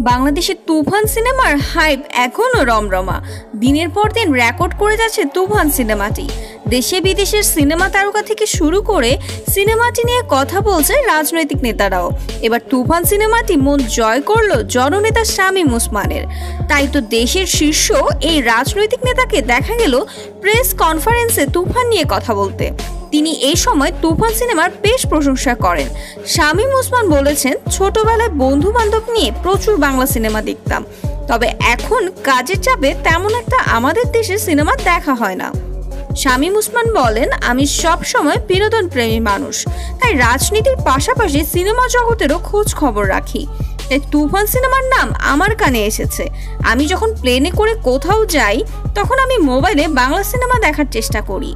বাংলাদেশের তুফান সিনেমার হাইপ এখনো রমরমা। দিনের পর দিন রেকর্ড করে যাচ্ছে তুফান সিনেমাটি। দেশে বিদেশের সিনেমা তারকা থেকে শুরু করে সিনেমাটি নিয়ে কথা বলছে রাজনৈতিক নেতারাও। এবার তুফান সিনেমাটি মন জয় করলো জননেতা শামীম ওসমানের। তাই তো দেশের শীর্ষ এই রাজনৈতিক নেতাকে দেখা গেল প্রেস কনফারেন্সে তুফান নিয়ে কথা বলতে। তিনি এই সময় তুফান সিনেমার বেশ প্রশংসা করেন। শামীম ওসমান বলেছেন, ছোটবেলায় বন্ধু বান্ধব নিয়ে প্রচুর বাংলা সিনেমা দেখতাম, তবে এখন কাজের চাপে তেমন একটা আমাদের দেশের সিনেমা দেখা হয় না। শামীম ওসমান বলেন, আমি সব সময় বিনোদন প্রেমী মানুষ, তাই রাজনীতির পাশাপাশি সিনেমা জগতেরও খোঁজ খবর রাখি। তাই তুফান সিনেমার নাম আমার কানে এসেছে। আমি যখন প্লেনে করে কোথাও যাই তখন আমি মোবাইলে বাংলা সিনেমা দেখার চেষ্টা করি।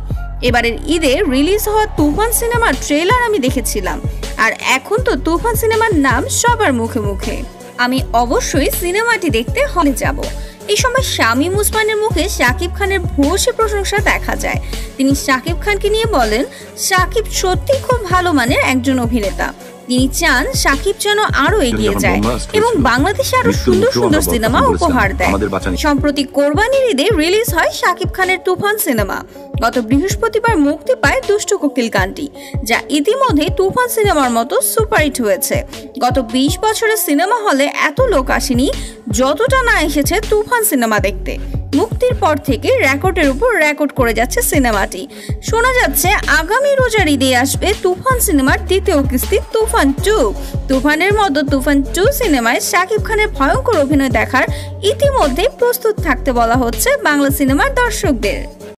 এবারের ঈদে রিলিজ হওয়া তুফান সিনেমার ট্রেলার আমি দেখেছিলাম, আর এখন তো তুফান সিনেমার নাম সবার মুখে মুখে। আমি অবশ্যই সিনেমাটি দেখতে হলে যাব। এই সময় শামীম ওসমানের মুখে শাকিব খানের ভূয়সী প্রশংসা দেখা যায়। তিনি শাকিব খানকে নিয়ে বলেন, শাকিব সত্যি খুব ভালো মানের একজন অভিনেতা। তিনি চান শাকিব যেন আরো এগিয়ে যায় এবং বাংলাদেশে আরো সুন্দর সুন্দর সিনেমা উপহার দেয়। সম্প্রতি কোরবানির ঈদে রিলিজ হয় শাকিব খানের তুফান সিনেমা। গত বৃহস্পতিবার মুক্তি পায় দুষ্টু কোকিল গানটি, যা ইতিমধ্যে তুফান সিনেমার মতো সুপারহিট হয়েছে। গত 20 বছরের সিনেমা হলে এত লোক আসেনি যতটা না এসেছে তুফান সিনেমা দেখতে। মুক্তির পর থেকে রেকর্ডের উপর রেকর্ড করে যাচ্ছে সিনেমাটি। শোনা যাচ্ছে আগামী রোজার ঈদে আসবে তুফান সিনেমার দ্বিতীয় কিস্তি তুফান 2। তুফানের মতো তুফান 2 সিনেমায় শাকিব খানের ভয়ঙ্কর অভিনয় দেখার ইতিমধ্যে প্রস্তুত থাকতে বলা হচ্ছে বাংলা সিনেমার দর্শকদের।